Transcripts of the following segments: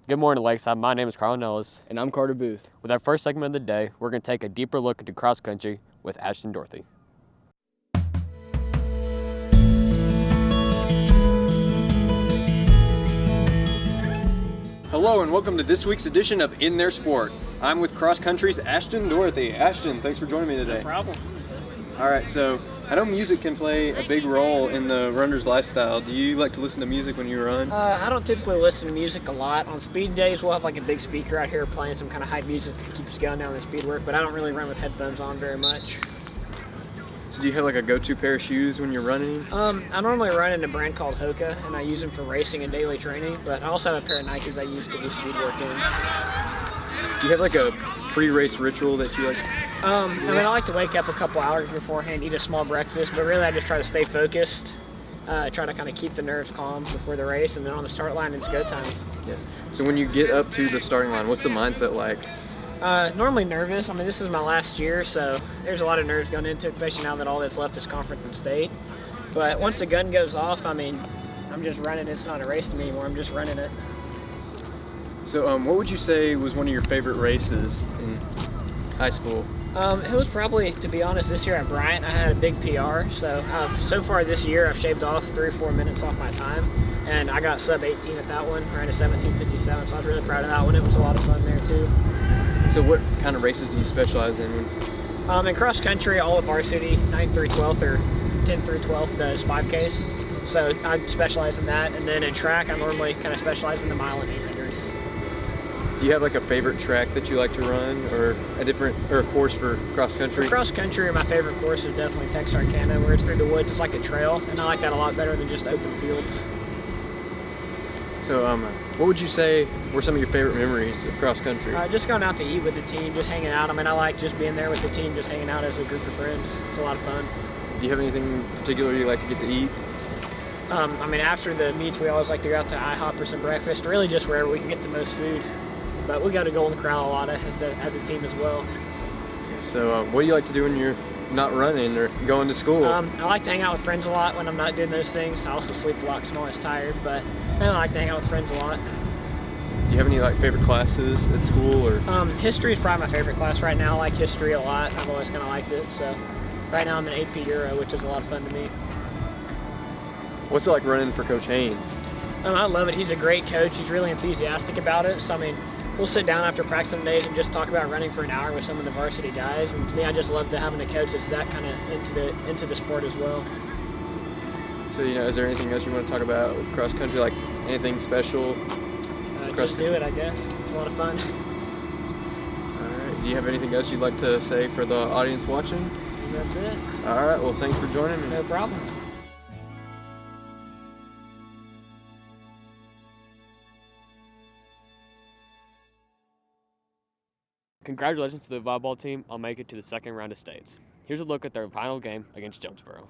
Good morning, Lakeside. My name is Carlon Ellis. And I'm Carter Buth. With our first segment of the day, we're going to take a deeper look into cross country with Ashton and Dorathy. Hello and welcome to this week's edition of In Their Sport. I'm with cross country's Ashton and Dorathy. Ashton, thanks for joining me today. No problem. All right, so I know music can play a big role in the runner's lifestyle. Do you like to listen to music when you run? I don't typically listen to music a lot. On speed days, we'll have like a big speaker out here playing some kind of hype music to keep us going down the speed work, but I don't really run with headphones on very much. So do you have like a go-to pair of shoes when you're running? I normally run in a brand called Hoka, and I use them for racing and daily training, but I also have a pair of Nikes I use to do speed work in. Do you have like a pre-race ritual that you like? I like to wake up a couple hours beforehand, eat a small breakfast, but really I just try to stay focused, try to kind of keep the nerves calm before the race, and then on the start line it's go time. Yeah. So when you get up to the starting line, what's the mindset like? Normally nervous. This is my last year, so there's a lot of nerves going into it, especially now that all that's left is conference and state. But once the gun goes off, I'm just running. It's not a race to me anymore. I'm just running it. So what would you say was one of your favorite races in high school? It was probably, to be honest, this year at Bryant, I had a big PR. So far this year, I've shaved off 3 or 4 minutes off my time, and I got sub 18 at that one, ran a 17:57. So I was really proud of that one. It was a lot of fun there too. So what kind of races do you specialize in? In cross country, all of varsity, 9th through 12th or 10th through 12th does 5Ks. So I specialize in that, and then in track, I normally kind of specialize in the mile and 800. Do you have like a favorite track that you like to run, or a course for cross country? For cross country, my favorite course is definitely Texarkana, where it's through the woods. It's like a trail, and I like that a lot better than just open fields. So, what would you say were some of your favorite memories of cross country? Just going out to eat with the team, just hanging out. I like just being there with the team, just hanging out as a group of friends. It's a lot of fun. Do you have anything in particular you like to get to eat? After the meets, we always like to go out to IHOP for some breakfast, really just wherever we can get the most food. But we go to Golden Corral a lot as a team as well. So what do you like to do when you're not running or going to school? I like to hang out with friends a lot when I'm not doing those things. I also sleep a lot because I'm always tired, but I like to hang out with friends a lot. Do you have any favorite classes at school? Or history is probably my favorite class right now. I like history a lot. I've always kind of liked it. So right now I'm in AP Euro, which is a lot of fun to me. What's it like running for Coach Haynes? I love it. He's a great coach. He's really enthusiastic about it. So we'll sit down after practice some days and just talk about running for an hour with some of the varsity guys. And to me, I just love having a coach that's that kind of into the sport as well. So, is there anything else you want to talk about with cross country, like anything special? Just do it, I guess. It's a lot of fun. All right. Do you have anything else you'd like to say for the audience watching? That's it. All right. Well, thanks for joining me. No problem. Congratulations to the volleyball team on making it to the second round of states. Here's a look at their final game against Jonesboro.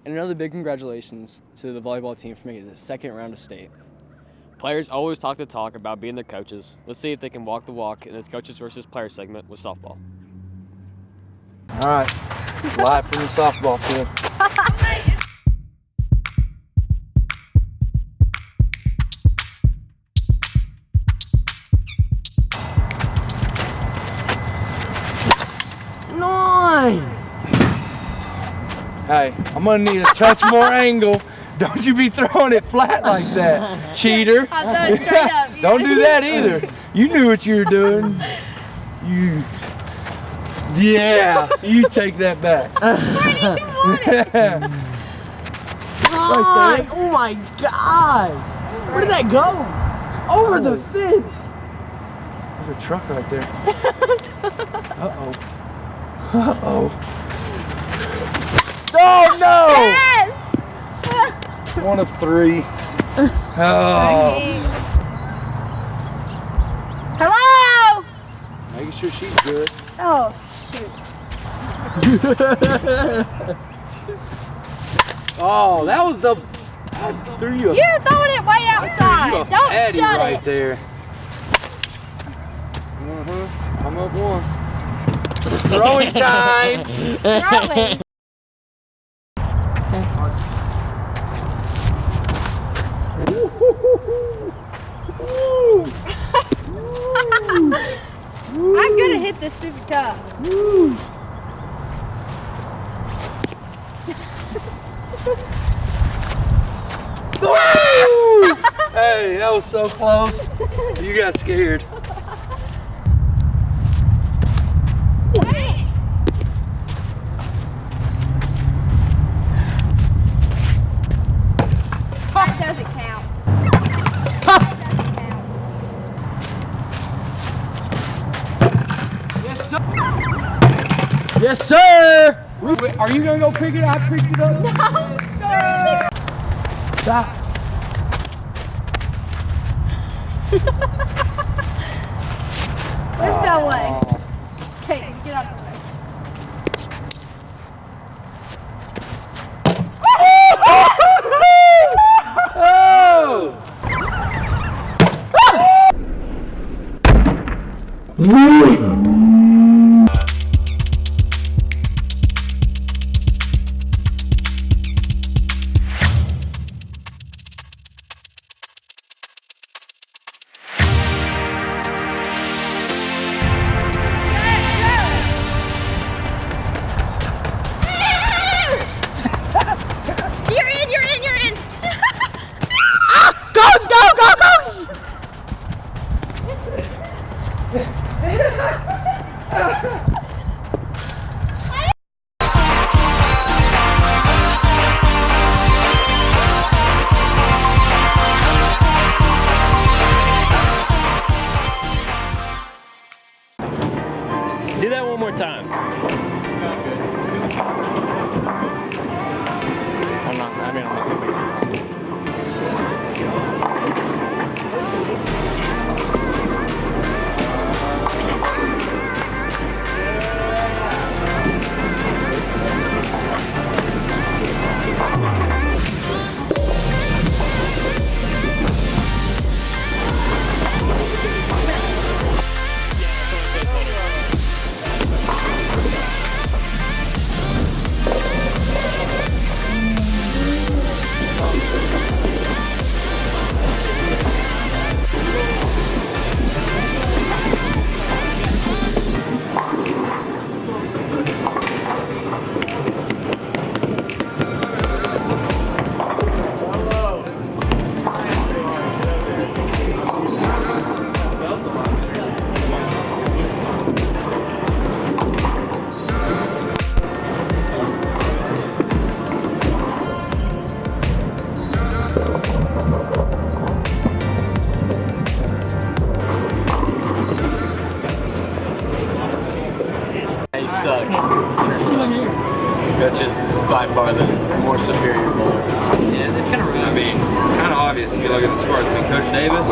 And another big congratulations to the volleyball team for making it to the second round of state. Players always talk the talk about being the coaches. Let's see if they can walk the walk in this coaches versus players segment with softball. All right. Live from the softball field. Hey, I'm gonna need a touch more angle. Don't you be throwing it flat like that, cheater. I'll throw it straight up. Don't do that either. You knew what you were doing. Yeah, you take that back. Right, oh my God! Where did that go? Over the fence. There's a truck right there. Uh-oh. Uh-oh. Oh no! Yes! One of three. Oh. Hello? Making sure she's good. Oh, shoot. Oh, that was the. I threw you. You're throwing it way outside. You a Don't fatty shut right it. there. I'm up one. Throwing time. Throwing. I'm gonna hit this stupid cup. Hey, that was so close. You got scared. Wait. That doesn't count. Yes, sir. Are you gonna go pick it? I picked it up. No. Stop. There's no way. Okay, get out of the way. Oh! Do that one more time. I'm not. I mean, I'm not gonna be. That's just by far the more superior bowler. Yeah, it's kind of rough. I mean, it's kind of obvious if you look at the scores. I mean, Coach Davis,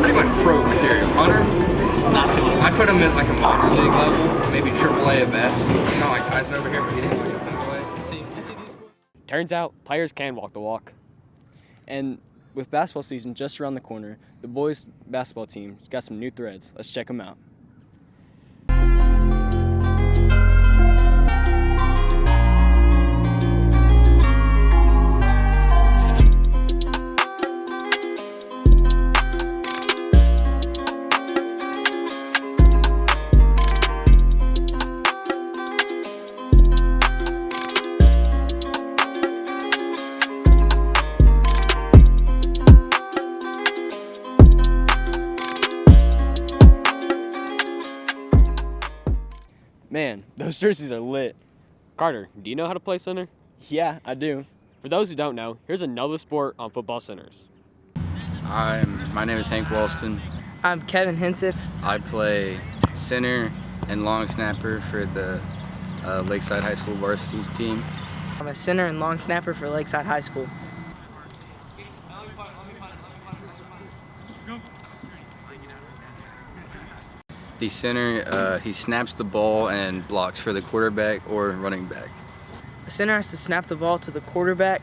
pretty much pro material. Hunter, not too much. I put him at like a minor league level, maybe AAA at best. Kind of like Tyson over here, but he didn't like a single A. See these scores? Turns out players can walk the walk. And with basketball season just around the corner, the boys basketball team got some new threads. Let's check them out. Those jerseys are lit. Carter, do you know how to play center? Yeah, I do. For those who don't know, here's another sport on football centers. My name is Hank Walston. I'm Kevin Henson. I play center and long snapper for the Lakeside High School varsity team. I'm a center and long snapper for Lakeside High School. The center, he snaps the ball and blocks for the quarterback or running back. The center has to snap the ball to the quarterback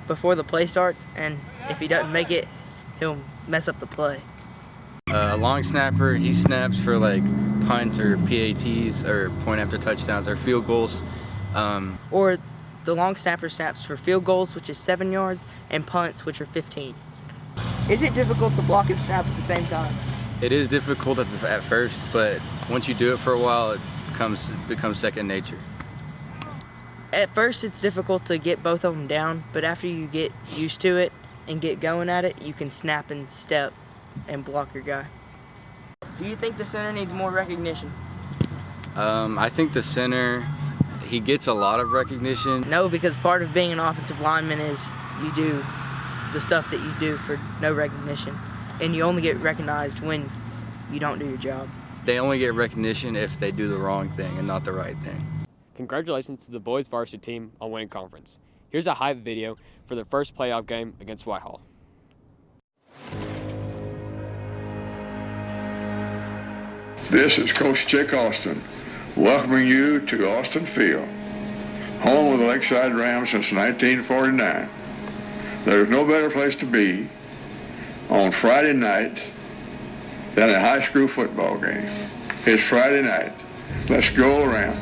before the play starts, and if he doesn't make it, he'll mess up the play. A long snapper, he snaps for like punts or PATs or point after touchdowns or field goals. Or the long snapper snaps for field goals, which is 7 yards, and punts, which are 15. Is it difficult to block and snap at the same time? It is difficult at first, but once you do it for a while, it becomes second nature. At first, it's difficult to get both of them down, but after you get used to it and get going at it, you can snap and step and block your guy. Do you think the center needs more recognition? I think the center, he gets a lot of recognition. No, because part of being an offensive lineman is you do the stuff that you do for no recognition, and you only get recognized when you don't do your job. They only get recognition if they do the wrong thing and not the right thing. Congratulations to the boys varsity team on winning conference. Here's a highlight video for their first playoff game against Whitehall. This is Coach Chick Austin, welcoming you to Austin Field, home of the Lakeside Rams since 1949. There's no better place to be on Friday night than a high school football game. It's Friday night. Let's go around.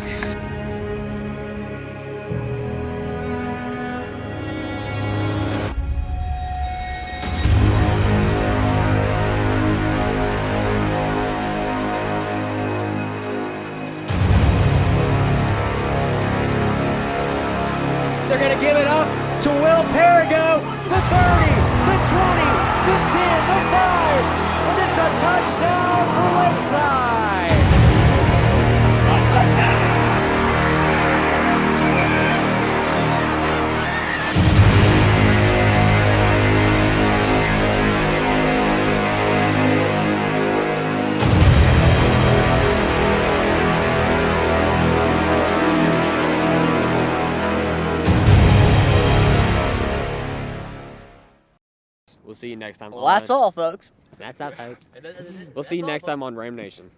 They're going to give it up to Will Perigo, the 30, the 20, the 10, the 5, and it's a touchdown for Lakeside. We'll see you next time. Well, that's all, folks. That's all, folks. We'll see you next time on Ram Nation.